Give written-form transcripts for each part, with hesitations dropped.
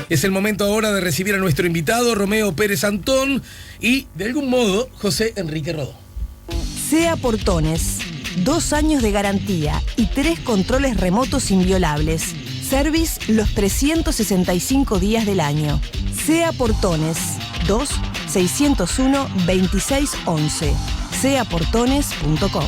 Es el momento ahora de recibir a nuestro invitado, Romeo Pérez Antón, y, de algún modo, José Enrique Rodó. SEA Portones, 2 años de garantía y 3 controles remotos inviolables. Service los 365 días del año. SEA Portones, 2-601-2611. seaportones.com.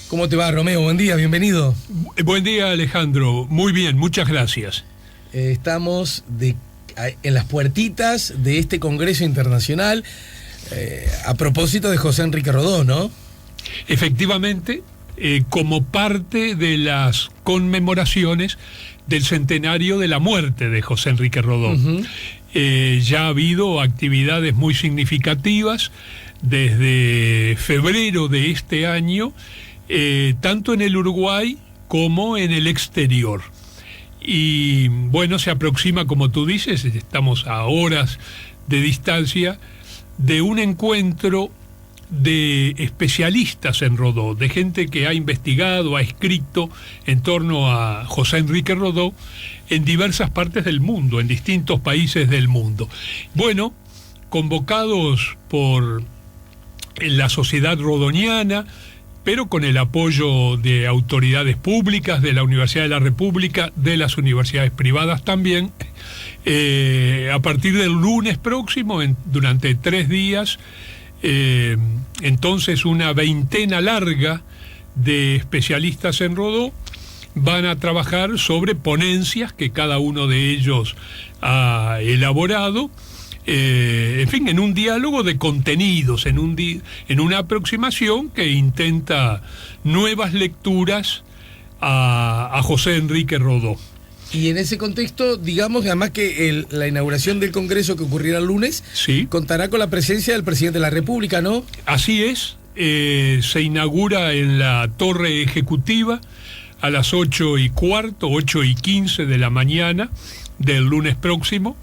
¿Cómo te va, Romeo? Buen día, bienvenido. Buen día, Alejandro. Muy bien, muchas gracias. Estamos en las puertitas de este Congreso Internacional a propósito de José Enrique Rodó, ¿no? Efectivamente, como parte de las conmemoraciones del centenario de la muerte de José Enrique Rodó. Ya ha habido actividades muy significativas desde febrero de este año, tanto en el Uruguay como en el exterior. Y bueno, se aproxima, como tú dices, estamos a horas de distancia de un encuentro de especialistas en Rodó, de gente que ha investigado, ha escrito en torno a José Enrique Rodó en diversas partes del mundo, en distintos países del mundo. Bueno, convocados por la Sociedad Rodoniana, pero con el apoyo de autoridades públicas, de la Universidad de la República, de las universidades privadas también, a partir del lunes próximo, durante 3 días, entonces una veintena larga de especialistas en Rodó van a trabajar sobre ponencias que cada uno de ellos ha elaborado, en fin, en un diálogo de contenidos, en una aproximación que intenta nuevas lecturas a José Enrique Rodó. Y en ese contexto, digamos, además que la inauguración del Congreso que ocurrirá el lunes, sí, contará con la presencia del presidente de la República, ¿no? Así es, se inaugura en la Torre Ejecutiva a las 8:15, 8:15 de la mañana del lunes próximo,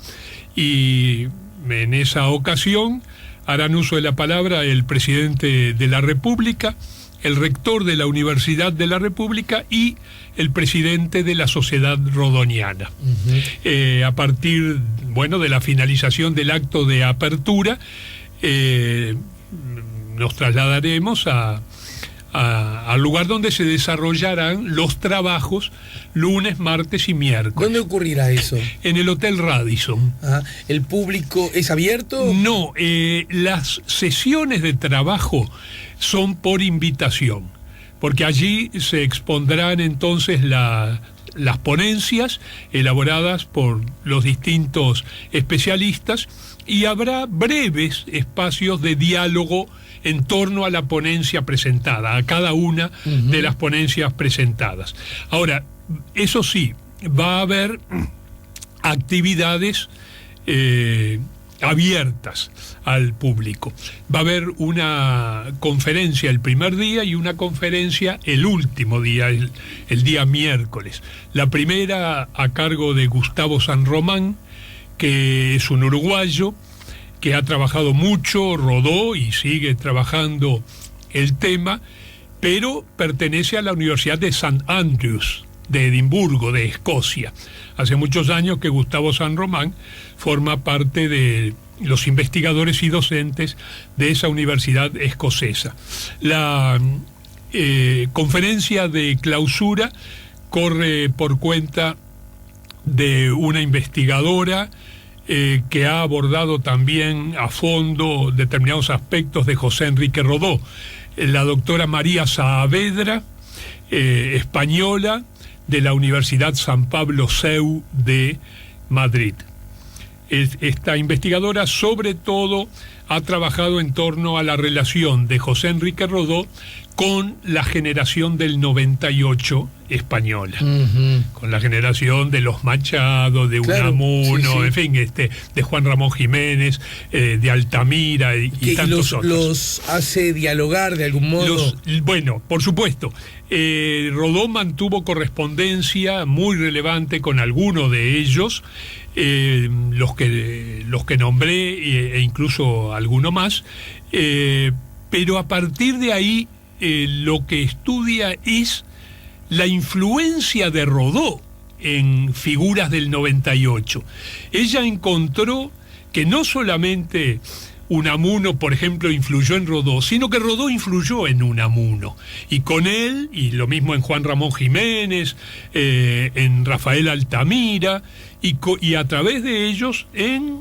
y en esa ocasión harán uso de la palabra el presidente de la República, el rector de la Universidad de la República y el presidente de la Sociedad Rodoniana. A partir, bueno, de la finalización del acto de apertura, nos trasladaremos al lugar donde se desarrollarán los trabajos lunes, martes y miércoles. ¿Dónde ocurrirá eso? En el Hotel Radisson. ¿El público es abierto? No, las sesiones de trabajo son por invitación, porque allí se expondrán entonces las ponencias elaboradas por los distintos especialistas y habrá breves espacios de diálogo en torno a la ponencia presentada, a cada una de las ponencias presentadas. Ahora, eso sí, va a haber actividades abiertas al público. Va a haber una conferencia el primer día y una conferencia el último día, el día miércoles. La primera a cargo de Gustavo San Román, que es un uruguayo que ha trabajado mucho Rodó y sigue trabajando el tema, pero pertenece a la Universidad de St. Andrews de Edimburgo, de Escocia. Hace muchos años que Gustavo San Román forma parte de los investigadores y docentes de esa universidad escocesa. La conferencia de clausura corre por cuenta de una investigadora que ha abordado también a fondo determinados aspectos de José Enrique Rodó, la doctora María Saavedra, española, de la Universidad San Pablo CEU de Madrid. Esta investigadora sobre todo ha trabajado en torno a la relación de José Enrique Rodó con la generación del 98 española, con la generación de los Machado, de Unamuno, en fin, de Juan Ramón Jiménez, de Altamira y tantos otros. ¿Los hace dialogar de algún modo? Bueno, por supuesto. Rodó mantuvo correspondencia muy relevante con alguno de ellos, los que nombré e incluso alguno más, pero a partir de ahí lo que estudia es la influencia de Rodó en Figuras del 98. Ella encontró que no solamente Unamuno, por ejemplo, influyó en Rodó, sino que Rodó influyó en Unamuno. Y con él, y lo mismo en Juan Ramón Jiménez, en Rafael Altamira, y a través de ellos en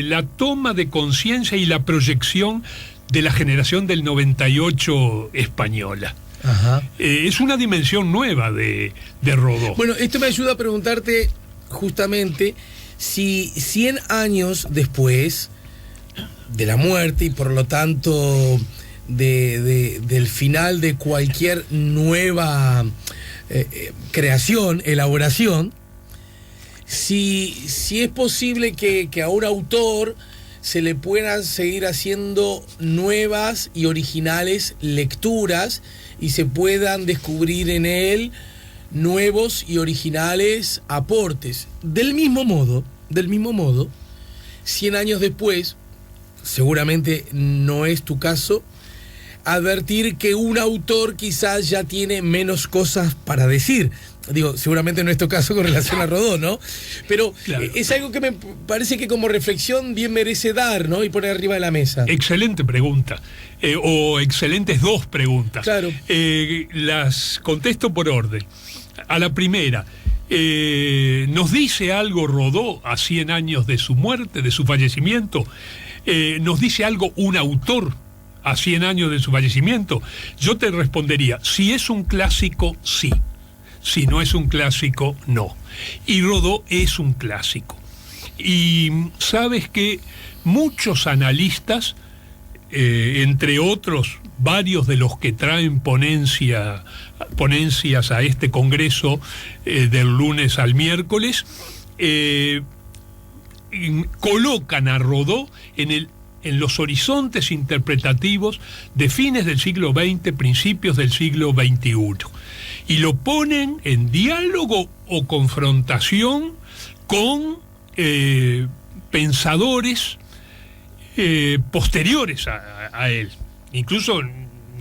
la toma de conciencia y la proyección de la generación del 98 española. Ajá. Es una dimensión nueva de Rodó. Bueno, esto me ayuda a preguntarte justamente si 100 años después de la muerte y por lo tanto del final de cualquier nueva creación, elaboración, si es posible que a un autor se le puedan seguir haciendo nuevas y originales lecturas y se puedan descubrir en él nuevos y originales aportes. Del mismo modo, 100 años después, seguramente no es tu caso, advertir que un autor quizás ya tiene menos cosas para decir. Digo, seguramente no es tu caso con relación a Rodó, ¿no? Pero claro, es algo que me parece que como reflexión bien merece dar, ¿no? Y poner arriba de la mesa. Excelente pregunta, o excelentes dos preguntas. Claro. Las contesto por orden. A la primera, ¿nos dice algo Rodó a 100 años de su muerte, de su fallecimiento? ¿Nos dice algo un autor a 100 años de su fallecimiento? Yo te respondería, si es un clásico, sí. Si no es un clásico, no. Y Rodó es un clásico. Y sabes que muchos analistas, entre otros varios de los que traen ponencias a este congreso del lunes al miércoles, colocan a Rodó en los horizontes interpretativos de fines del siglo XX, principios del siglo XXI. Y lo ponen en diálogo o confrontación con pensadores posteriores a él, incluso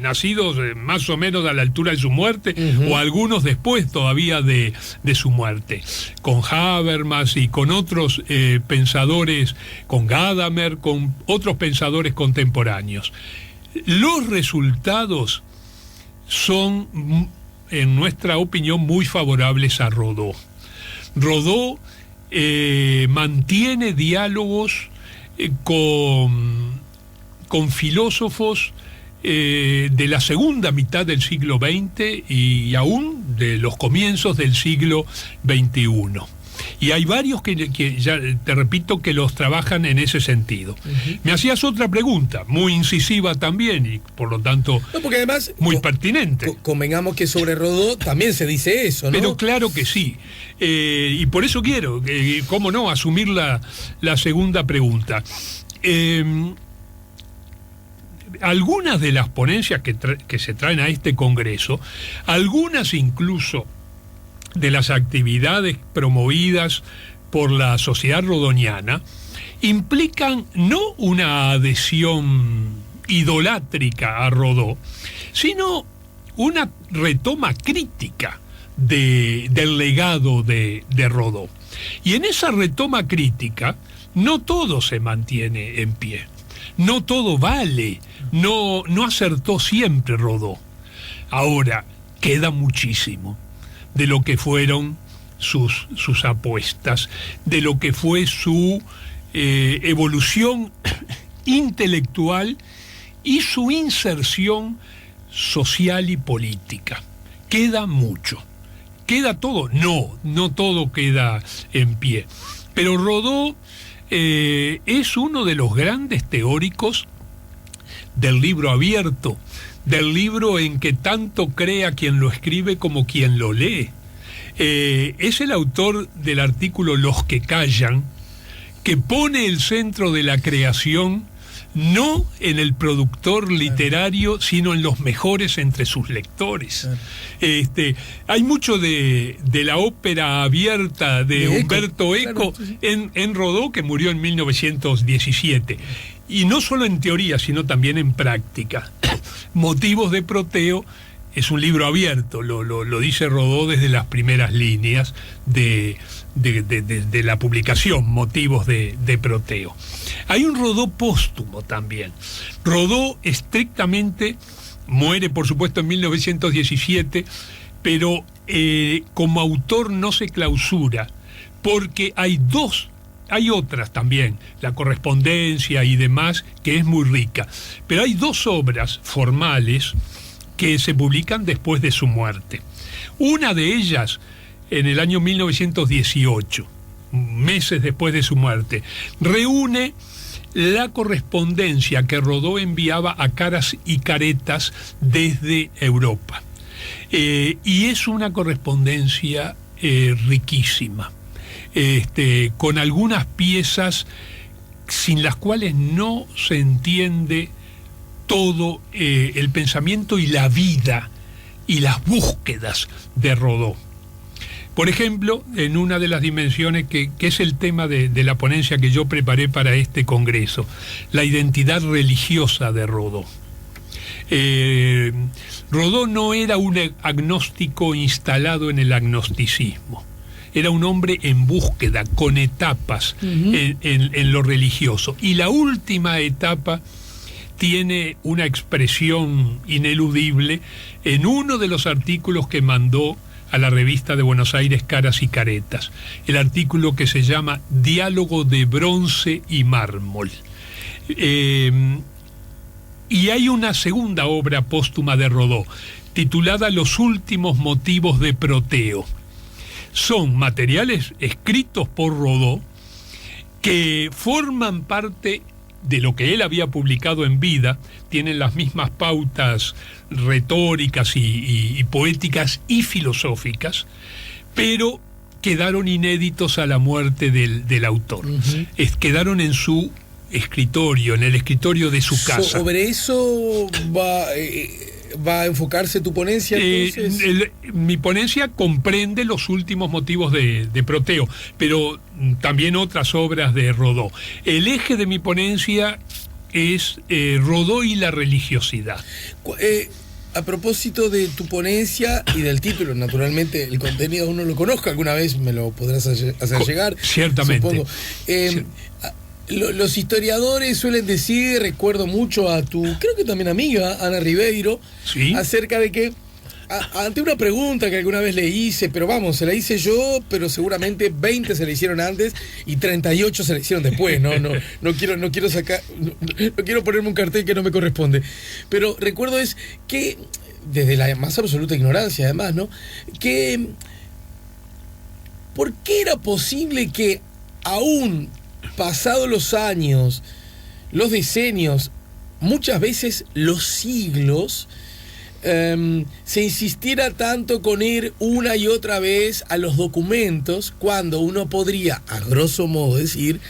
nacidos más o menos a la altura de su muerte, o algunos después todavía de su muerte, con Habermas y con otros pensadores, con Gadamer, con otros pensadores contemporáneos. Los resultados son, en nuestra opinión, muy favorables a Rodó. Rodó mantiene diálogos con filósofos de la segunda mitad del siglo XX y aún de los comienzos del siglo XXI. Y hay varios que ya te repito que los trabajan en ese sentido. Me hacías otra pregunta, muy incisiva también y por lo tanto porque además, muy pertinente. Convengamos que sobre Rodó también se dice eso, ¿no? Pero claro que sí. Y por eso quiero, cómo no, asumir la segunda pregunta. Algunas de las ponencias que se traen a este congreso, algunas incluso de las actividades promovidas por la Sociedad Rodoniana, implican no una adhesión idolátrica a Rodó, sino una retoma crítica del legado de Rodó. Y en esa retoma crítica, no todo se mantiene en pie, no todo vale, no acertó siempre Rodó. Ahora, queda muchísimo de lo que fueron sus apuestas, de lo que fue su evolución intelectual y su inserción social y política. Queda mucho. ¿Queda todo? No todo queda en pie. Pero Rodó es uno de los grandes teóricos del libro abierto, del libro en que tanto cree a quien lo escribe como quien lo lee. Es el autor del artículo Los que callan, que pone el centro de la creación no en el productor literario, sino en los mejores entre sus lectores. Hay mucho de la ópera abierta de Humberto Eco en Rodó, que murió en 1917. Y no solo en teoría, sino también en práctica. Motivos de Proteo es un libro abierto, lo dice Rodó desde las primeras líneas de la publicación, Motivos de Proteo. Hay un Rodó póstumo también. Rodó estrictamente muere, por supuesto, en 1917, pero como autor no se clausura, porque hay otras también, la correspondencia y demás, que es muy rica, pero hay 2 obras formales que se publican después de su muerte. Una de ellas, en el año 1918, meses después de su muerte, reúne la correspondencia que Rodó enviaba a caras y caretas desde Europa. Y es una correspondencia riquísima, con algunas piezas sin las cuales no se entiende todo el pensamiento y la vida y las búsquedas de Rodó. Por ejemplo, en una de las dimensiones que es el tema de la ponencia que yo preparé para este congreso, la identidad religiosa de Rodó. Rodó no era un agnóstico instalado en el agnosticismo. Era un hombre en búsqueda, con etapas en lo religioso. Y la última etapa tiene una expresión ineludible en uno de los artículos que mandó a la revista de Buenos Aires, Caras y Caretas, el artículo que se llama Diálogo de bronce y mármol. Y hay una segunda obra póstuma de Rodó, titulada Los últimos motivos de Proteo. Son materiales escritos por Rodó que forman parte de lo que él había publicado en vida, tienen las mismas pautas retóricas y poéticas y filosóficas, pero quedaron inéditos a la muerte del autor. Quedaron en su escritorio, en el escritorio de su casa. ¿Sobre eso va a enfocarse tu ponencia, entonces? Mi ponencia comprende los últimos motivos de Proteo, pero también otras obras de Rodó. El eje de mi ponencia es Rodó y la religiosidad. A propósito de tu ponencia y del título, naturalmente el contenido uno lo conozca, alguna vez me lo podrás hacer llegar. Ciertamente. Supongo. Los historiadores suelen decir, recuerdo mucho a tu, creo que también amiga, Ana Ribeiro, ¿sí?, acerca de que, ante una pregunta que alguna vez le hice, pero vamos, se la hice yo, pero seguramente 20 se la hicieron antes y 38 se la hicieron después, no quiero ponerme un cartel que no me corresponde. Pero recuerdo es que, desde la más absoluta ignorancia además, ¿no?, que ¿por qué era posible que aún pasados los años, los decenios, muchas veces los siglos, se insistiera tanto con ir una y otra vez a los documentos, cuando uno podría, a grosso modo, decir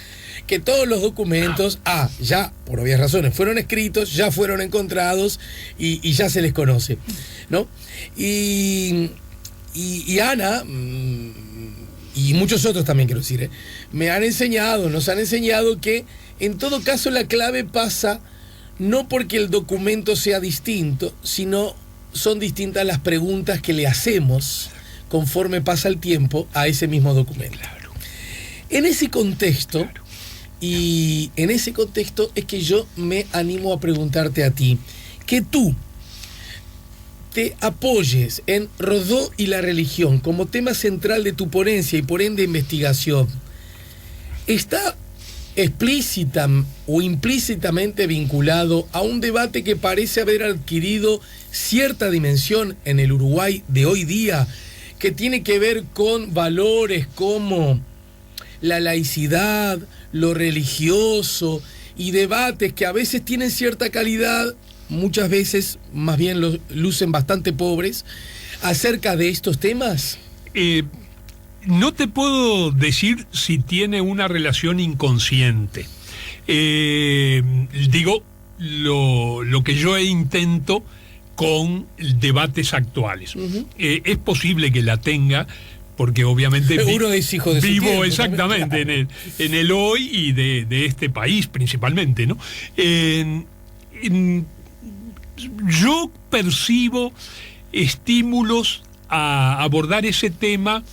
que todos los documentos, ya, por obvias razones, fueron escritos, ya fueron encontrados y ya se les conoce, ¿no? Y Ana, y muchos otros también, quiero decir, nos han enseñado que en todo caso la clave pasa no porque el documento sea distinto, sino son distintas las preguntas que le hacemos conforme pasa el tiempo a ese mismo documento. Claro. En ese contexto, y en ese contexto es que yo me animo a preguntarte a ti, que tú te apoyes en Rodó y la religión como tema central de tu ponencia y por ende investigación, ¿está explícita o implícitamente vinculado a un debate que parece haber adquirido cierta dimensión en el Uruguay de hoy día, que tiene que ver con valores como la laicidad, lo religioso, y debates que a veces tienen cierta calidad, muchas veces más bien lucen bastante pobres, acerca de estos temas? No te puedo decir si tiene una relación inconsciente. Digo lo que yo intento con debates actuales. Es posible que la tenga, porque obviamente uno es hijo de su vivo tiempo, exactamente en el hoy y de este país principalmente, ¿no? Yo percibo estímulos a abordar ese tema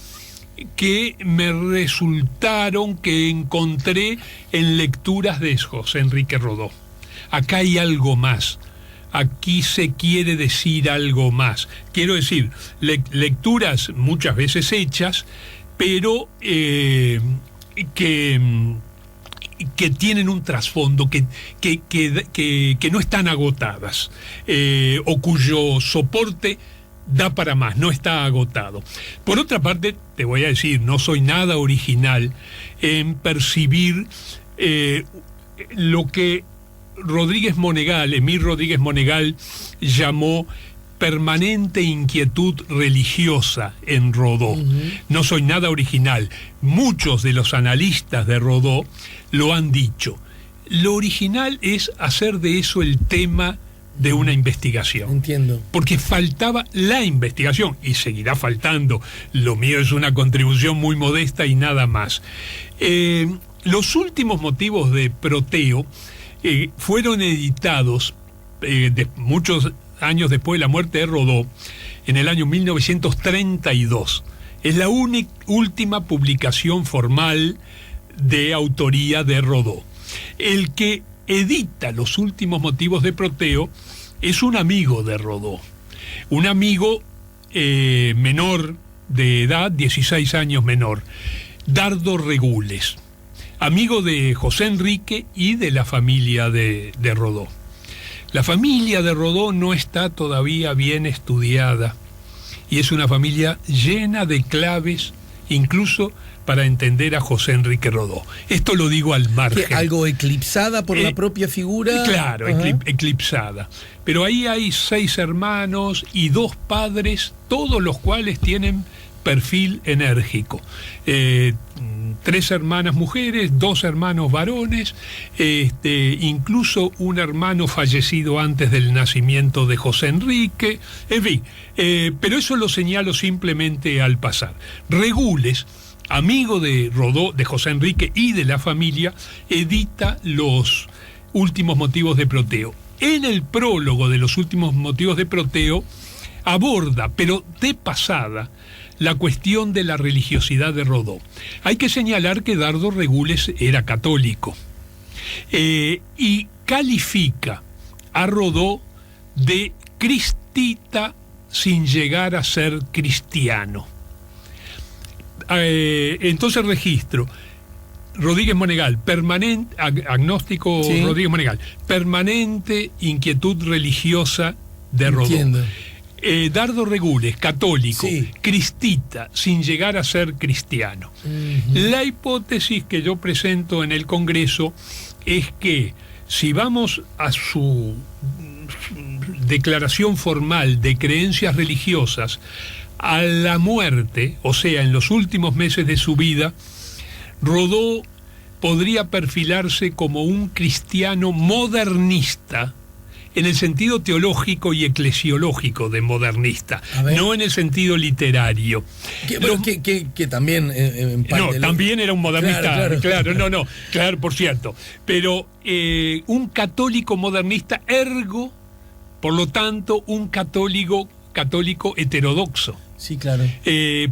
que me resultaron, que encontré en lecturas de José Enrique Rodó. Acá hay algo más. Aquí se quiere decir algo más. Quiero decir, lecturas muchas veces hechas, pero que tienen un trasfondo, que no están agotadas, o cuyo soporte da para más, no está agotado. Por otra parte, te voy a decir, no soy nada original en percibir lo que Emil Rodríguez Monegal llamó permanente inquietud religiosa en Rodó. No soy nada original. Muchos de los analistas de Rodó lo han dicho. Lo original es hacer de eso el tema de una investigación. Entiendo. Porque faltaba la investigación y seguirá faltando. Lo mío es una contribución muy modesta y nada más. Los últimos motivos de Proteo fueron editados muchos años después de la muerte de Rodó, en el año 1932. Es la última publicación formal de autoría de Rodó. El que edita los últimos motivos de Proteo es un amigo de Rodó, un amigo menor de edad, 16 años menor, Dardo Regules, amigo de José Enrique y de la familia de Rodó. La familia de Rodó no está todavía bien estudiada y es una familia llena de claves, incluso para entender a José Enrique Rodó. Esto lo digo al margen. ¿Algo eclipsada por la propia figura? Claro, eclipsada. Pero ahí hay 6 hermanos y 2 padres, todos los cuales tienen perfil enérgico. 3 hermanas mujeres, 2 hermanos varones, incluso un hermano fallecido antes del nacimiento de José Enrique, en fin, pero eso lo señalo simplemente al pasar. Regules, amigo de Rodó, de José Enrique y de la familia, edita los últimos motivos de Proteo. En el prólogo de los últimos motivos de Proteo aborda, pero de pasada, la cuestión de la religiosidad de Rodó. Hay que señalar que Dardo Regules era católico y califica a Rodó de cristita sin llegar a ser cristiano. Entonces registro Rodríguez Monegal, agnóstico. Sí. Rodríguez Monegal, permanente inquietud religiosa de Rodó. Entiendo. Dardo Regules, católico, sí. Cristita, sin llegar a ser cristiano. La hipótesis que yo presento en el Congreso es que si vamos a su declaración formal de creencias religiosas, a la muerte, o sea, en los últimos meses de su vida, Rodó podría perfilarse como un cristiano modernista, en el sentido teológico y eclesiológico de modernista, no en el sentido literario. Que también en parte... No, también era un modernista, claro, por cierto. Pero un católico modernista, ergo, por lo tanto, un católico heterodoxo. Sí, claro.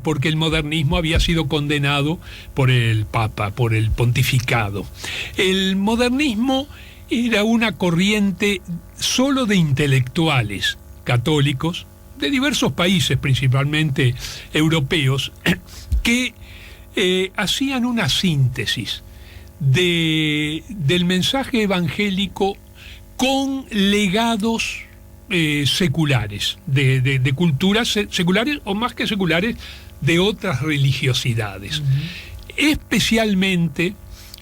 Porque el modernismo había sido condenado por el Papa, por el pontificado. El modernismo era una corriente solo de intelectuales católicos de diversos países, principalmente europeos, que hacían una síntesis del mensaje evangélico con legados seculares, de culturas seculares o más que seculares, de otras religiosidades. Especialmente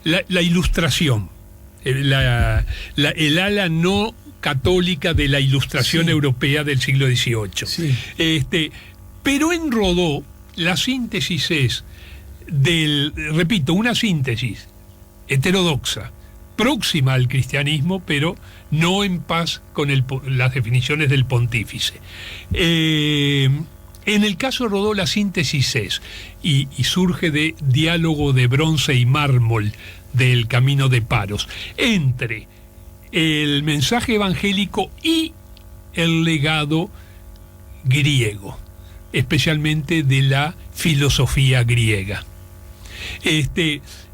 la Ilustración. El ala no católica de la Ilustración europea del siglo XVIII. Sí. Pero en Rodó la síntesis es una síntesis heterodoxa, próxima al cristianismo, pero no en paz con las definiciones del pontífice. En el caso de Rodó la síntesis es, y surge de Diálogo de bronce y mármol del Camino de Paros, entre el mensaje evangélico y el legado griego, especialmente de la filosofía griega.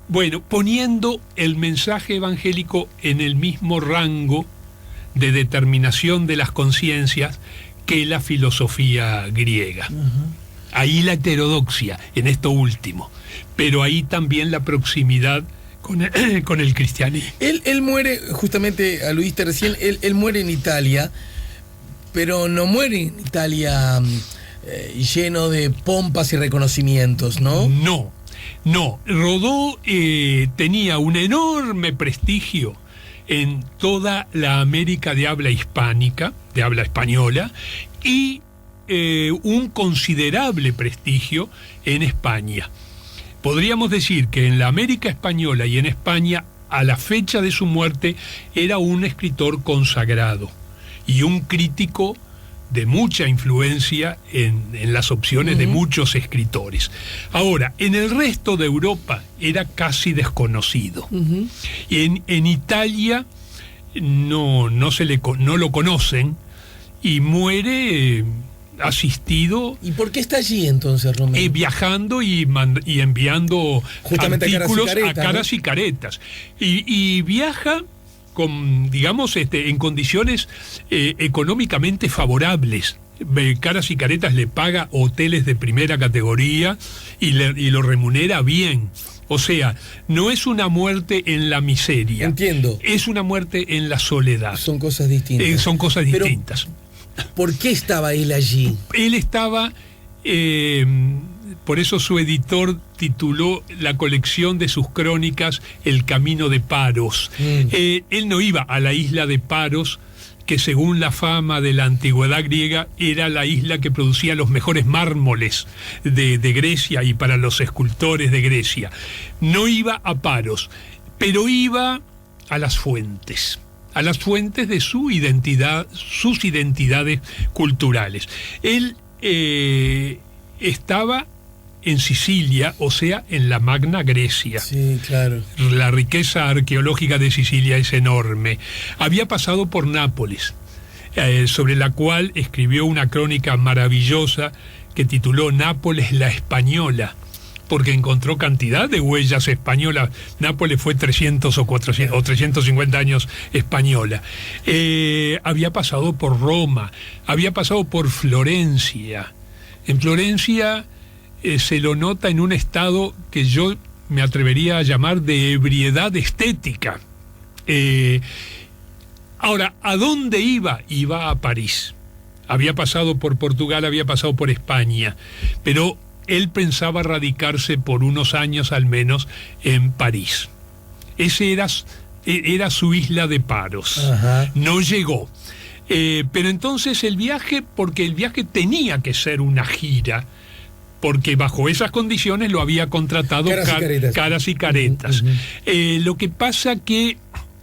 Bueno, poniendo el mensaje evangélico en el mismo rango de determinación de las conciencias que la filosofía griega. Ahí la heterodoxia, en esto último, pero ahí también la proximidad con el cristianismo. Él muere, justamente, a Luis recién, él muere en Italia, pero no muere en Italia lleno de pompas y reconocimientos, ¿no? No. Rodó tenía un enorme prestigio en toda la América de habla hispánica, de habla española, y un considerable prestigio en España. Podríamos decir que en la América española y en España, a la fecha de su muerte, era un escritor consagrado y un crítico de mucha influencia en las opciones de muchos escritores. Ahora, en el resto de Europa era casi desconocido. Y en Italia no lo conocen y muere asistido. ¿Y por qué está allí entonces, Romero? Viajando y enviando justamente artículos a Caras y Caretas. Y viaja con, digamos, en condiciones económicamente favorables. Caras y Caretas le paga hoteles de primera categoría y lo remunera bien. O sea, no es una muerte en la miseria. Entiendo. Es una muerte en la soledad. Son cosas distintas. Son cosas distintas. ¿Por qué estaba él allí? Él estaba, por eso su editor tituló la colección de sus crónicas El Camino de Paros. Él no iba a la isla de Paros, que según la fama de la antigüedad griega era la isla que producía los mejores mármoles de Grecia y para los escultores de Grecia. No iba a Paros, pero iba a las fuentes de su identidad, sus identidades culturales. Él estaba en Sicilia, o sea, en la Magna Grecia. Sí, claro. La riqueza arqueológica de Sicilia es enorme. Había pasado por Nápoles, sobre la cual escribió una crónica maravillosa que tituló Nápoles la Española, porque encontró cantidad de huellas españolas. Nápoles fue 300 o 400 o 350 años española. Había pasado por Roma, había pasado por Florencia. En Florencia se lo nota en un estado que yo me atrevería a llamar de ebriedad estética. Ahora, ¿a dónde iba? Iba a París. Había pasado por Portugal, había pasado por España, pero él pensaba radicarse por unos años al menos en París. Ese era su isla de Paros. No llegó. Pero entonces porque el viaje tenía que ser una gira, porque bajo esas condiciones lo había contratado Caras y Caretas. Lo que pasa que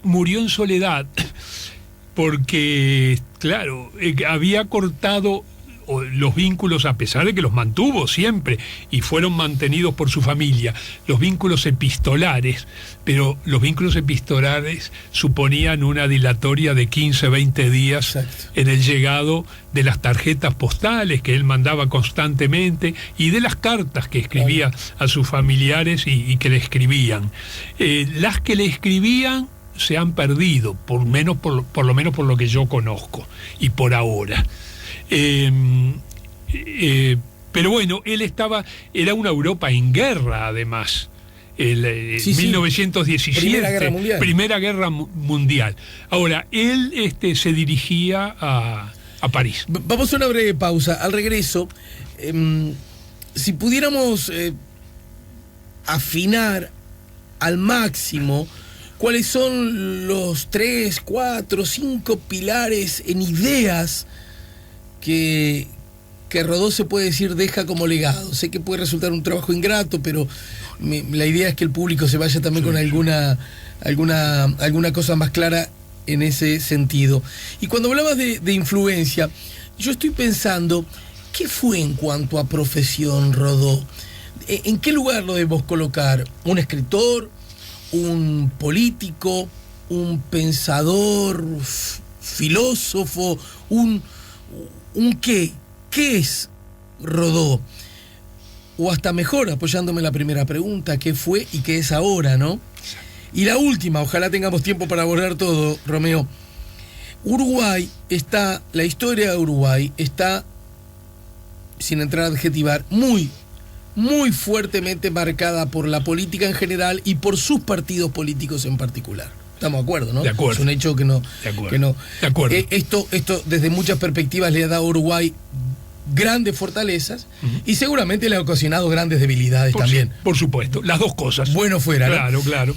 murió en soledad, porque, claro, había cortado los vínculos, a pesar de que los mantuvo siempre y fueron mantenidos por su familia, los vínculos epistolares, pero los vínculos epistolares suponían una dilatoria de 15, 20 días. Exacto. En el llegado de las tarjetas postales que él mandaba constantemente y de las cartas que escribía a sus familiares y que le escribían. Las que le escribían se han perdido, por lo menos por lo que yo conozco y por ahora. Pero bueno, era una Europa en guerra, además. 1917, Primera Guerra Mundial. Ahora, él se dirigía a París. Vamos a una breve pausa. Al regreso, si pudiéramos afinar al máximo cuáles son los 3, 4, 5 pilares en ideas que Rodó, se puede decir, deja como legado. Sé que puede resultar un trabajo ingrato, pero la idea es que el público se vaya también con alguna cosa más clara en ese sentido. Y cuando hablabas de influencia, yo estoy pensando, ¿qué fue en cuanto a profesión Rodó? ¿En qué lugar lo debemos colocar? ¿Un escritor? ¿Un político? ¿Un pensador? ¿Filósofo? ¿Un qué? ¿Qué es Rodó? O hasta mejor, apoyándome en la primera pregunta, ¿qué fue y qué es ahora, no? Y la última, ojalá tengamos tiempo para abordar todo, Romeo. La historia de Uruguay está, sin entrar a adjetivar, muy, muy fuertemente marcada por la política en general y por sus partidos políticos en particular. Estamos de acuerdo, ¿no? De acuerdo. Es un hecho que no. De acuerdo. Que no. De acuerdo. Esto, desde muchas perspectivas, le ha dado a Uruguay grandes fortalezas y seguramente le ha ocasionado grandes debilidades también. Por supuesto, las dos cosas. Bueno fuera, ¿no? Claro, claro.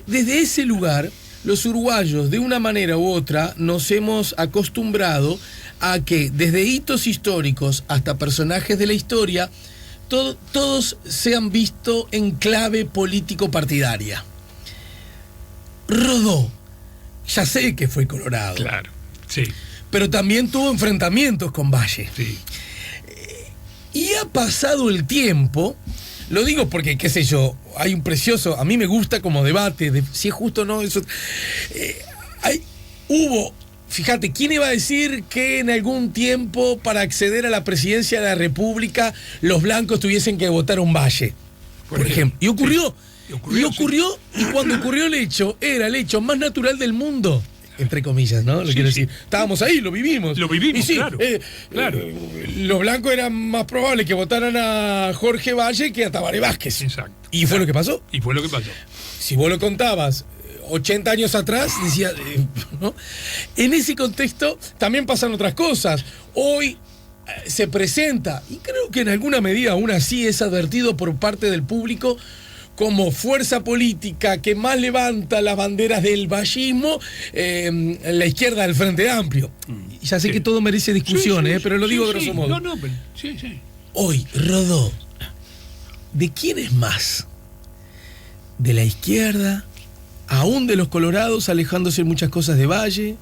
Desde ese lugar, los uruguayos, de una manera u otra, nos hemos acostumbrado a que, desde hitos históricos hasta personajes de la historia, todos se han visto en clave político-partidaria. Rodó, ya sé que fue colorado. Claro, sí. Pero también tuvo enfrentamientos con Valle. Sí. Y ha pasado el tiempo, lo digo porque, qué sé yo, hay un precioso, a mí me gusta como debate, de si es justo o no, eso. Fíjate, ¿quién iba a decir que en algún tiempo, para acceder a la presidencia de la República, los blancos tuviesen que votar un Valle? Por ejemplo. Y ocurrió. Sí. Y cuando ocurrió el hecho, era el hecho más natural del mundo. Entre comillas, ¿no? Lo quiero decir. Estábamos ahí, lo vivimos. Lo vivimos, y sí, claro. Los blancos eran más probable que votaran a Jorge Valle que a Tabaré Vázquez. Exacto. Y fue lo que pasó. Y fue lo que pasó. Si vos lo contabas 80 años atrás, decía, ¿no? En ese contexto también pasan otras cosas. Hoy se presenta, y creo que en alguna medida aún así es advertido por parte del público, como fuerza política que más levanta las banderas del vallismo, la izquierda del Frente Amplio. Ya sé que todo merece discusión, pero lo digo grosso modo. Sí. Hoy, Rodó, ¿de quién es más? ¿De la izquierda? ¿Aún de los colorados, alejándose en muchas cosas de Valle?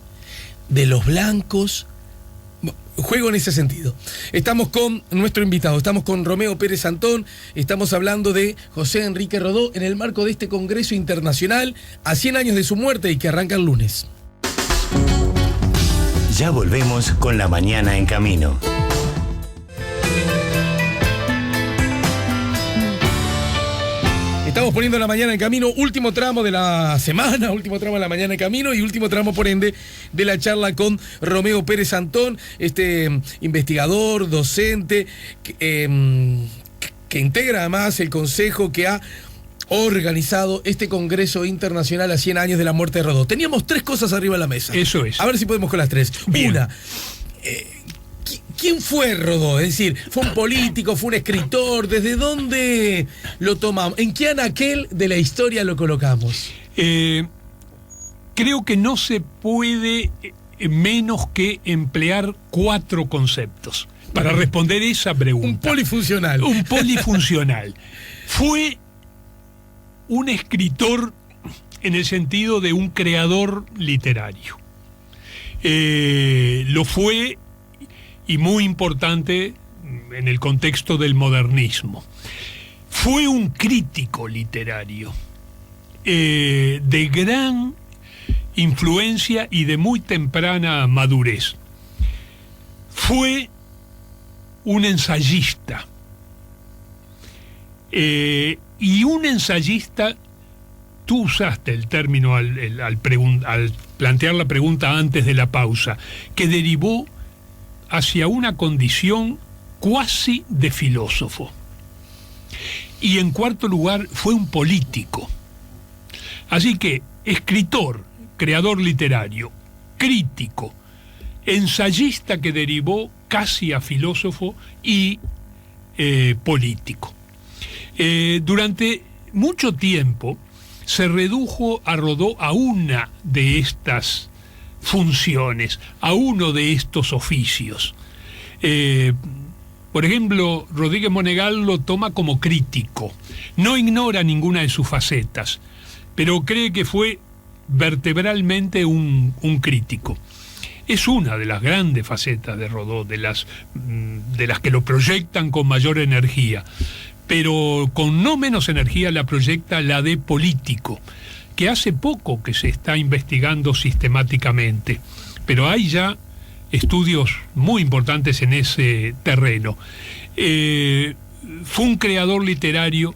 ¿De los blancos? Juego en ese sentido. Estamos con nuestro invitado, estamos con Romeo Pérez Santón, estamos hablando de José Enrique Rodó en el marco de este Congreso Internacional a 100 años de su muerte y que arranca el lunes. Ya volvemos con La Mañana en Camino. Estamos poniendo La Mañana en Camino, último tramo de la semana, último tramo de La Mañana en Camino y último tramo, por ende, de la charla con Romeo Pérez Santón, investigador, docente, que integra además el consejo que ha organizado este Congreso Internacional a 100 años de la muerte de Rodó. Teníamos 3 cosas arriba de la mesa. Eso es. A ver si podemos con las 3. Bien. Una, ¿quién fue Rodó? Es decir, ¿fue un político, fue un escritor? ¿Desde dónde lo tomamos? ¿En qué anaquel de la historia lo colocamos? Creo que no se puede menos que emplear 4 conceptos para responder esa pregunta. Un polifuncional. Un polifuncional. Fue un escritor en el sentido de un creador literario. Lo fue, y muy importante en el contexto del modernismo. Fue un crítico literario de gran influencia y de muy temprana madurez. Fue un ensayista. Y un ensayista, tú usaste el término al plantear la pregunta antes de la pausa, que derivó hacia una condición cuasi de filósofo. Y en cuarto lugar, fue un político. Así que, escritor, creador literario, crítico, ensayista que derivó casi a filósofo y político. Durante mucho tiempo se redujo a Rodó a una de estas funciones, a uno de estos oficios. Por ejemplo, Rodríguez Monegal lo toma como crítico. No ignora ninguna de sus facetas, pero cree que fue vertebralmente un crítico. Es una de las grandes facetas de Rodó, de las que lo proyectan con mayor energía, pero con no menos energía la proyecta la de político, que hace poco que se está investigando sistemáticamente, pero hay ya estudios muy importantes en ese terreno. Fue un creador literario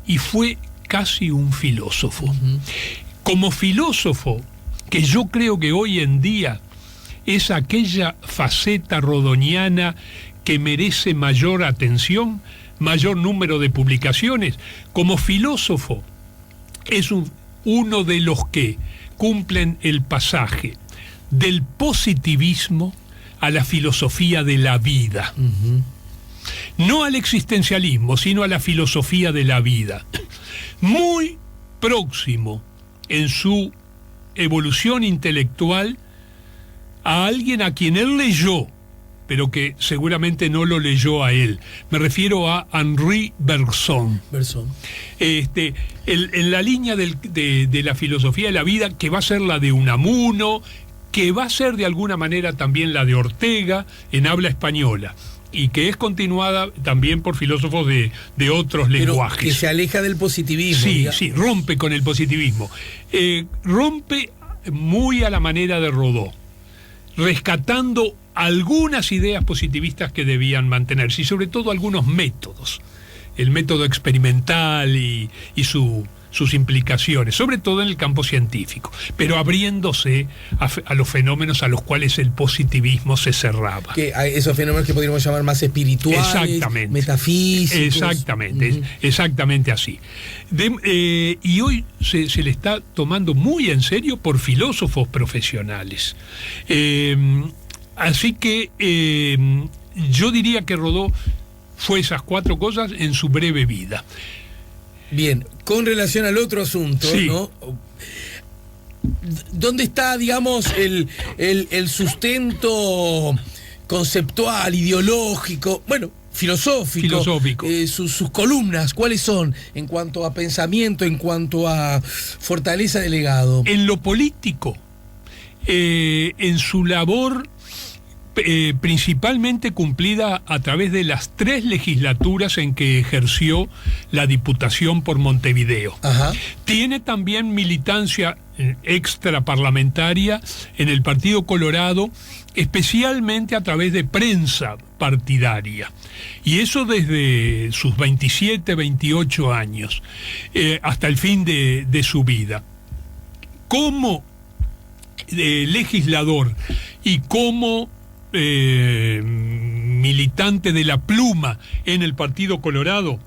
y fue casi un filósofo. Como filósofo, que yo creo que hoy en día es aquella faceta rodoniana que merece mayor atención, mayor número de publicaciones. Como filósofo es uno de los que cumplen el pasaje del positivismo a la filosofía de la vida. No al existencialismo, sino a la filosofía de la vida. Muy próximo en su evolución intelectual a alguien a quien él leyó, pero que seguramente no lo leyó a él. Me refiero a Henri Bergson. En la línea de la filosofía de la vida, que va a ser la de Unamuno, que va a ser de alguna manera también la de Ortega en habla española, y que es continuada también por filósofos de otros lenguajes. Que se aleja del positivismo. Sí, digamos. Sí, rompe con el positivismo. Rompe muy a la manera de Rodó, rescatando algunas ideas positivistas que debían mantenerse, y sobre todo algunos métodos. El método experimental y sus implicaciones, sobre todo en el campo científico, pero abriéndose a los fenómenos a los cuales el positivismo se cerraba. Que hay esos fenómenos que podríamos llamar más espirituales, metafísicos. Exactamente, exactamente así. Y hoy se le está tomando muy en serio por filósofos profesionales. Así que yo diría que Rodó fue esas 4 cosas en su breve vida. Bien, con relación al otro asunto, sí, ¿no? ¿Dónde está, digamos, el sustento conceptual, ideológico, bueno, filosófico? Sus columnas, ¿cuáles son en cuanto a pensamiento, en cuanto a fortaleza de legado? En lo político, en su labor principalmente cumplida a través de las 3 legislaturas en que ejerció la Diputación por Montevideo. Ajá. Tiene también militancia extraparlamentaria en el Partido Colorado, especialmente a través de prensa partidaria. Y eso desde sus 27, 28 años, hasta el fin de su vida. Como legislador y como militante de la pluma en el Partido Colorado,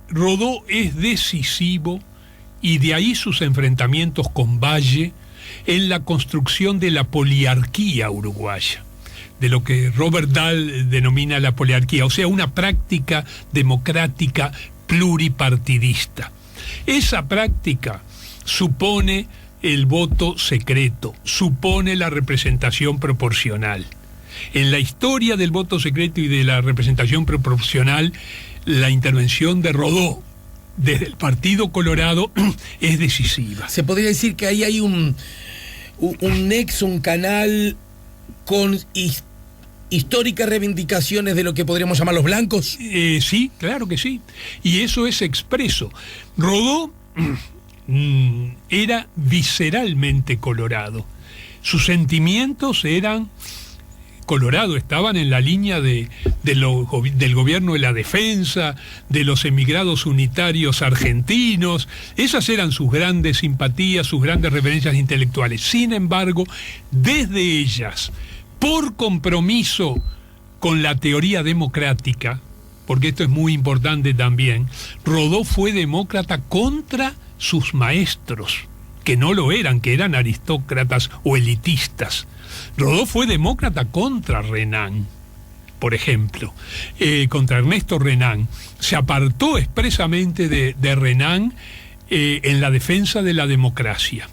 Rodó es decisivo, y de ahí sus enfrentamientos con Valle en la construcción de la poliarquía uruguaya, de lo que Robert Dahl denomina la poliarquía, o sea, una práctica democrática pluripartidista. Esa práctica supone el voto secreto, supone la representación proporcional. En la historia del voto secreto y de la representación proporcional, la intervención de Rodó desde el Partido Colorado es decisiva. Se podría decir que ahí hay un nexo, un canal con históricas reivindicaciones de lo que podríamos llamar los blancos. Sí, claro que sí. Y eso es expreso. Rodó era visceralmente colorado. Sus sentimientos eran colorado, estaban en la línea del gobierno de la defensa, de los emigrados unitarios argentinos. Esas eran sus grandes simpatías, sus grandes referencias intelectuales. Sin embargo, desde ellas, por compromiso con la teoría democrática, porque esto es muy importante también, Rodó fue demócrata contra sus maestros, que no lo eran, que eran aristócratas o elitistas. Rodó fue demócrata contra Renan, por ejemplo, contra Ernesto Renan. Se apartó expresamente de Renan en la defensa de la democracia.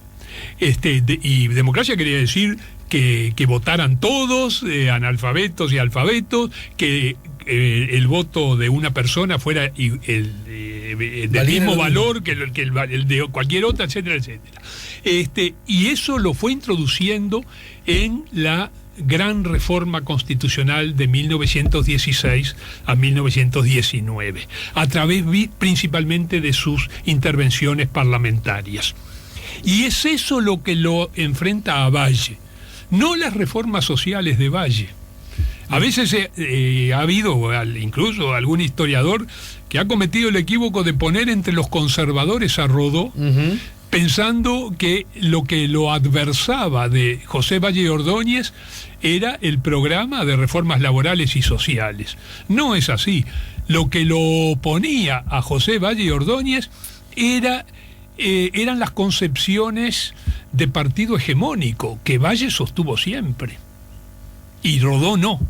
Y democracia quería decir que votaran todos, analfabetos y alfabetos, que el voto de una persona fuera del mismo valor que el de cualquier otra, etcétera, etcétera. Y eso lo fue introduciendo en la gran reforma constitucional de 1916 a 1919, a través principalmente de sus intervenciones parlamentarias. Y es eso lo que lo enfrenta a Valle. no las reformas sociales de Valle. A veces ha habido incluso algún historiador que ha cometido el equívoco de poner entre los conservadores a Rodó, pensando que lo adversaba de José Valle Ordóñez era el programa de reformas laborales y sociales. No es así. Lo que lo oponía a José Valle Ordóñez eran las concepciones de partido hegemónico que Valle sostuvo siempre y Rodó no,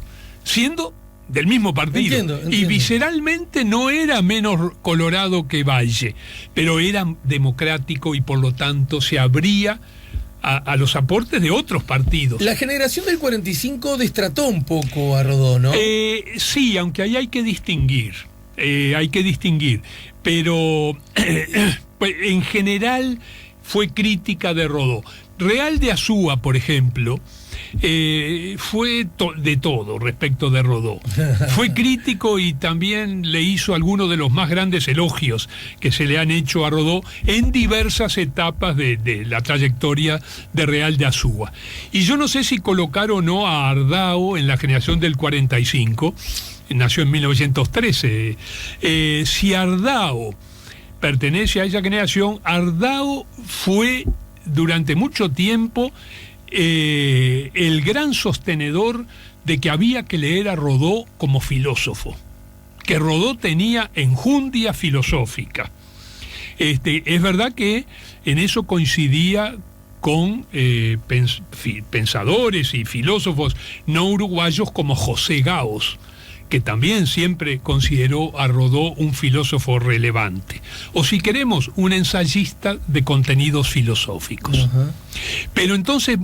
siendo del mismo partido. Entiendo. Y visceralmente no era menos colorado que Valle, pero era democrático y por lo tanto se abría a los aportes de otros partidos. La generación del 45 destrató un poco a Rodó, ¿no? Sí, aunque ahí hay que distinguir, pero en general fue crítica de Rodó. Real de Azúa, por ejemplo, fue de todo respecto de Rodó. Fue crítico y también le hizo algunos de los más grandes elogios que se le han hecho a Rodó en diversas etapas de la trayectoria de Real de Azúa. Y yo no sé si colocar o no a Ardao en la generación del 45, nació en 1913. Si Ardao pertenece a esa generación, Ardao fue durante mucho tiempo el gran sostenedor de que había que leer a Rodó como filósofo, que Rodó tenía enjundia filosófica. Es verdad que en eso coincidía con pensadores y filósofos no uruguayos como José Gaos, que también siempre consideró a Rodó un filósofo relevante, o si queremos, un ensayista de contenidos filosóficos. Uh-huh. Pero entonces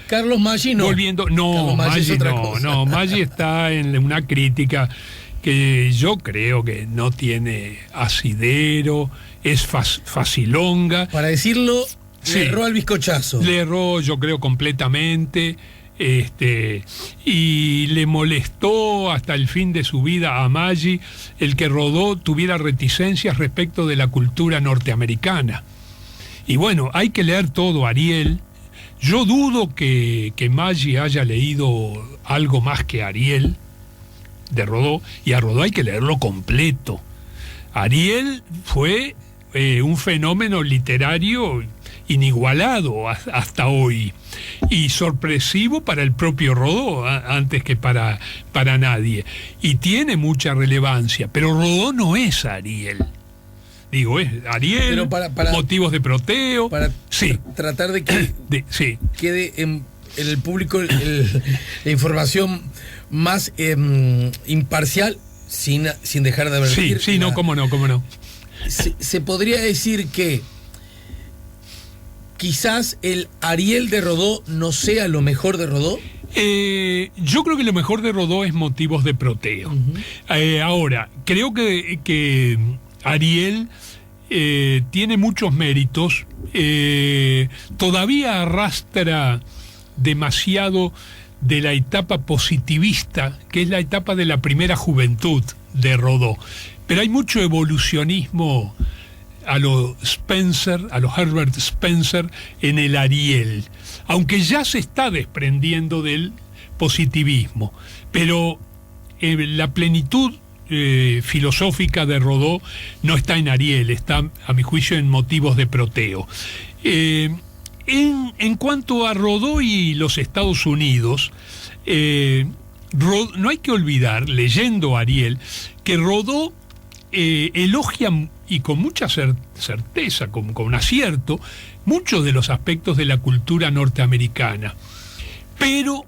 Carlos Maggi no. Maggi está en una crítica que yo creo que no tiene asidero, es facilonga. Para decirlo, sí, le erró al bizcochazo. Le erró, yo creo, completamente. Y le molestó hasta el fin de su vida a Maggi el que Rodó tuviera reticencias respecto de la cultura norteamericana. Y bueno, hay que leer todo, Ariel. Yo dudo que Maggi haya leído algo más que Ariel de Rodó, y a Rodó hay que leerlo completo. Ariel fue un fenómeno literario inigualado hasta hoy, y sorpresivo para el propio Rodó antes que para nadie, y tiene mucha relevancia, pero Rodó no es Ariel. Digo, es Ariel, para motivos de proteo, para sí, tratar de que sí, quede en el público la información más imparcial, sin dejar de advertir. Sí, no, cómo no. Se podría decir que quizás el Ariel de Rodó no sea lo mejor de Rodó. Yo creo que lo mejor de Rodó es motivos de proteo. Uh-huh. Ahora, creo que Ariel tiene muchos méritos. Todavía arrastra demasiado de la etapa positivista, que es la etapa de la primera juventud de Rodó. Pero hay mucho evolucionismo a lo Spencer, a lo Herbert Spencer en el Ariel, aunque ya se está desprendiendo del positivismo, pero la plenitud filosófica de Rodó no está en Ariel, está, a mi juicio, en motivos de proteo. En cuanto a Rodó y los Estados Unidos, no hay que olvidar, leyendo a Ariel, que Rodó elogia, y con mucha certeza, con acierto, muchos de los aspectos de la cultura norteamericana, pero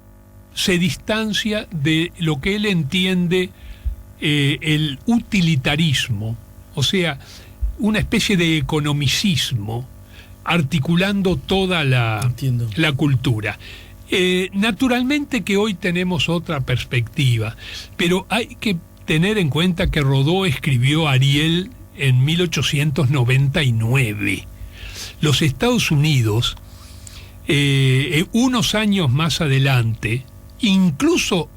se distancia de lo que él entiende el utilitarismo, o sea, una especie de economicismo articulando toda la cultura. Naturalmente que hoy tenemos otra perspectiva, pero hay que tener en cuenta que Rodó escribió Ariel en 1899. Los Estados Unidos, unos años más adelante, incluso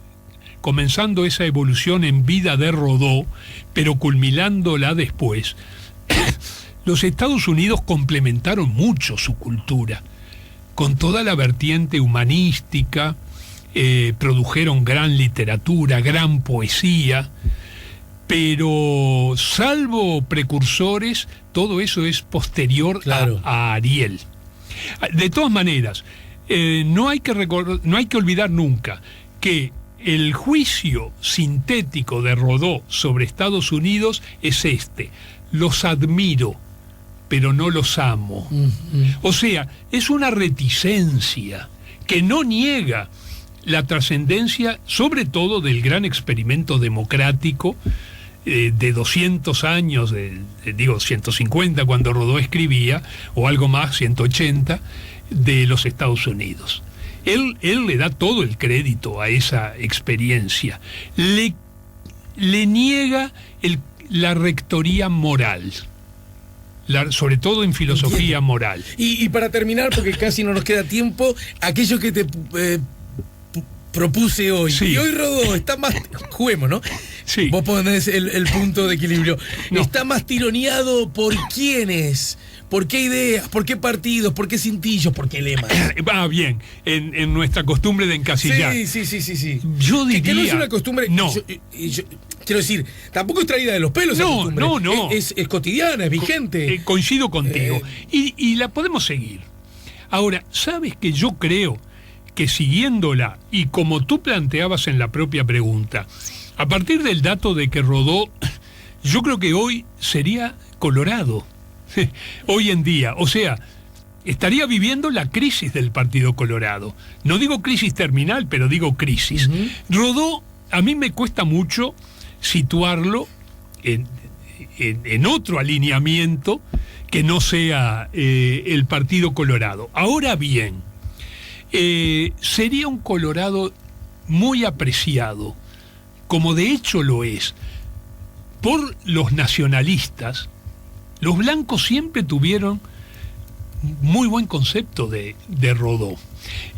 comenzando esa evolución en vida de Rodó, pero culminándola después, los Estados Unidos complementaron mucho su cultura. con toda la vertiente humanística, produjeron gran literatura, gran poesía, pero salvo precursores, todo eso es posterior a Ariel. De todas maneras, no hay que olvidar nunca que el juicio sintético de Rodó sobre Estados Unidos es este: los admiro, pero no los amo. O sea, es una reticencia que no niega la trascendencia, sobre todo del gran experimento democrático de 200 años, digo 150 cuando Rodó escribía, o algo más, 180, de los Estados Unidos. Él le da todo el crédito a esa experiencia. Le niega la rectoría moral, sobre todo en filosofía moral. Y para terminar, porque casi no nos queda tiempo, aquello que te propuse hoy. Sí. Y hoy Rodó está más... Juguemos, ¿no? Sí. Vos ponés el punto de equilibrio. No. Está más tironeado por quiénes, por qué ideas, por qué partidos, por qué cintillos, por qué lemas. Va bien, en nuestra costumbre de encasillar. Sí. Yo diría... Que no es una costumbre... No. Yo quiero decir, tampoco es traída de los pelos. No. Es cotidiana, es vigente. Coincido contigo. Y la podemos seguir. Ahora, ¿sabes que yo creo que siguiéndola, y como tú planteabas en la propia pregunta, a partir del dato de que Rodó, yo creo que hoy sería Colorado, hoy en día, o sea, estaría viviendo la crisis del Partido Colorado. No digo crisis terminal, pero digo crisis. Rodó, a mí me cuesta mucho situarlo en otro alineamiento que no sea el Partido Colorado. Ahora bien, sería un Colorado muy apreciado, como de hecho lo es, por los nacionalistas. Los blancos siempre tuvieron muy buen concepto de Rodó.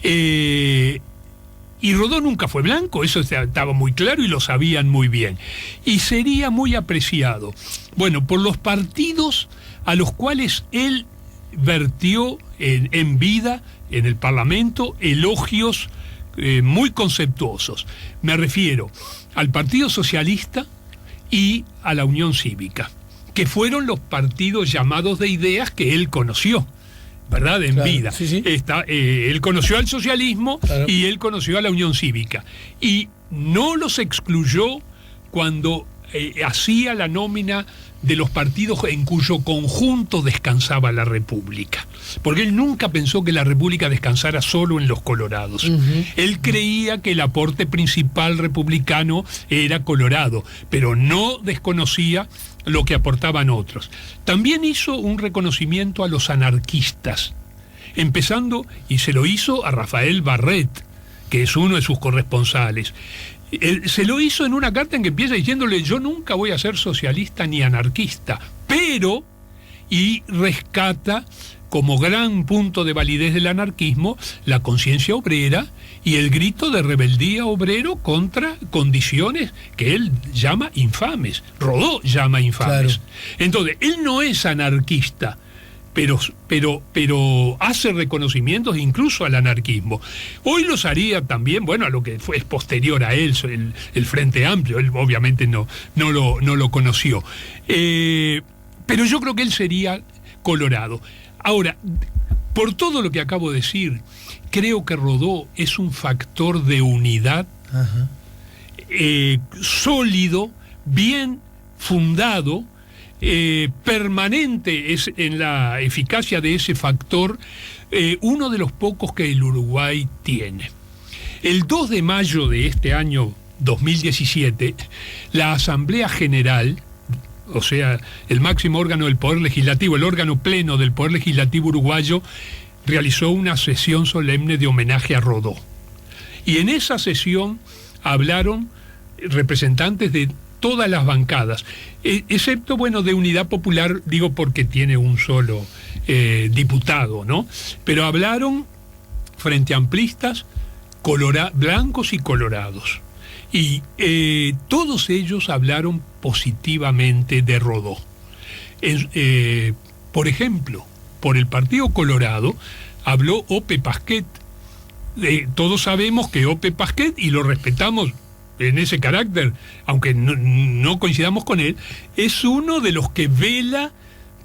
Y Rodó nunca fue blanco, eso estaba muy claro y lo sabían muy bien. Y sería muy apreciado, bueno, por los partidos a los cuales él vertió en vida, en el Parlamento, elogios muy conceptuosos. Me refiero al Partido Socialista y a la Unión Cívica, que fueron los partidos llamados de ideas que él conoció, ¿verdad? En vida. Sí. Él conoció al socialismo, claro, y él conoció a la Unión Cívica. Y no los excluyó cuando hacía la nómina de los partidos en cuyo conjunto descansaba la República. Porque él nunca pensó que la República descansara solo en los colorados. Él creía que el aporte principal republicano era Colorado, pero no desconocía lo que aportaban otros. También hizo un reconocimiento a los anarquistas, empezando, y se lo hizo a Rafael Barret, que es uno de sus corresponsales. Se lo hizo en una carta en que empieza diciéndole: yo nunca voy a ser socialista ni anarquista, pero, y rescata como gran punto de validez del anarquismo la conciencia obrera y el grito de rebeldía obrero contra condiciones que él llama infames, Rodó llama infames. Claro. Entonces, él no es anarquista, pero hace reconocimientos incluso al anarquismo. Hoy los haría también, bueno, a lo que es posterior a él, el Frente Amplio. Él obviamente no lo conoció. Pero yo creo que él sería Colorado. Ahora, por todo lo que acabo de decir, creo que Rodó es un factor de unidad sólido, bien fundado, permanente es en la eficacia de ese factor, uno de los pocos que el Uruguay tiene. El 2 de mayo de este año 2017, la Asamblea General, o sea, el máximo órgano del Poder Legislativo, el órgano pleno del Poder Legislativo uruguayo, realizó una sesión solemne de homenaje a Rodó. Y en esa sesión hablaron representantes de todas las bancadas, excepto, bueno, de Unidad Popular, digo porque tiene un solo diputado, ¿no? Pero hablaron frente amplistas, blancos y colorados. Y todos ellos hablaron positivamente de Rodó. Por ejemplo, por el Partido Colorado habló Ope Pasquet. Todos sabemos que Ope Pasquet, y lo respetamos en ese carácter, aunque no coincidamos con él, es uno de los que vela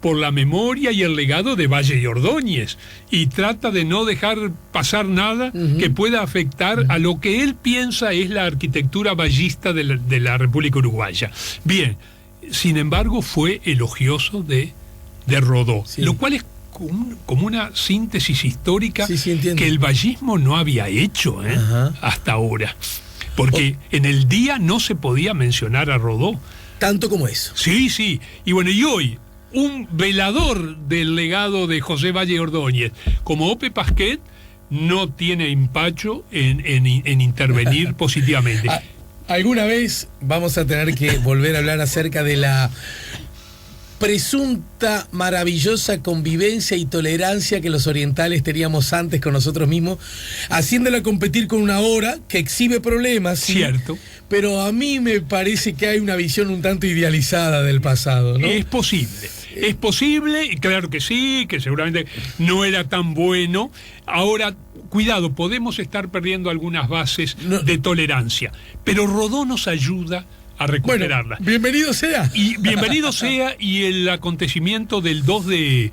por la memoria y el legado de Valle y Ordóñez, y trata de no dejar pasar nada que pueda afectar a lo que él piensa es la arquitectura vallista de la República Uruguaya. Bien, sin embargo fue elogioso de Rodó, sí, lo cual es como una síntesis histórica que el vallismo no había hecho hasta ahora, porque en el día no se podía mencionar a Rodó. Tanto como eso. Sí, y bueno, y hoy un velador del legado de José Valle Ordóñez como Ope Pasquet no tiene empacho en intervenir positivamente. Alguna vez vamos a tener que volver a hablar acerca de la presunta maravillosa convivencia y tolerancia que los orientales teníamos antes con nosotros mismos, haciéndola competir con una hora que exhibe problemas, ¿sí? Cierto. Pero a mí me parece que hay una visión un tanto idealizada del pasado, ¿no? Es posible, y claro que sí, que seguramente no era tan bueno. Ahora, cuidado, podemos estar perdiendo algunas bases de tolerancia, pero Rodó nos ayuda a recuperarla. Bueno, bienvenido sea. Y bienvenido sea, y el acontecimiento del 2 de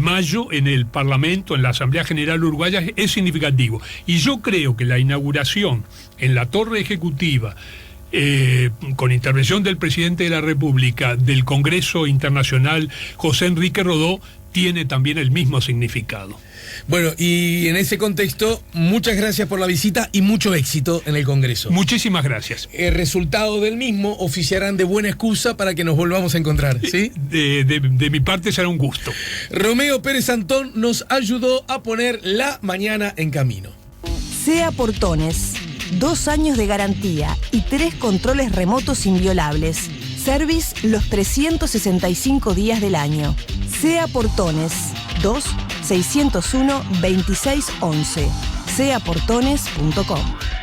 mayo en el Parlamento, en la Asamblea General Uruguaya, es significativo. Y yo creo que la inauguración en la Torre Ejecutiva, con intervención del presidente de la República, del Congreso Internacional José Enrique Rodó, tiene también el mismo significado. Bueno, y en ese contexto, muchas gracias por la visita y mucho éxito en el Congreso. Muchísimas gracias. El resultado del mismo oficiarán de buena excusa para que nos volvamos a encontrar, ¿sí? De mi parte será un gusto. Romeo Pérez Antón nos ayudó a poner la mañana en camino. SEA Portones, 2 años de garantía y 3 controles remotos inviolables. Service los 365 días del año. SEA Portones, 2-601-2611. seaportones.com.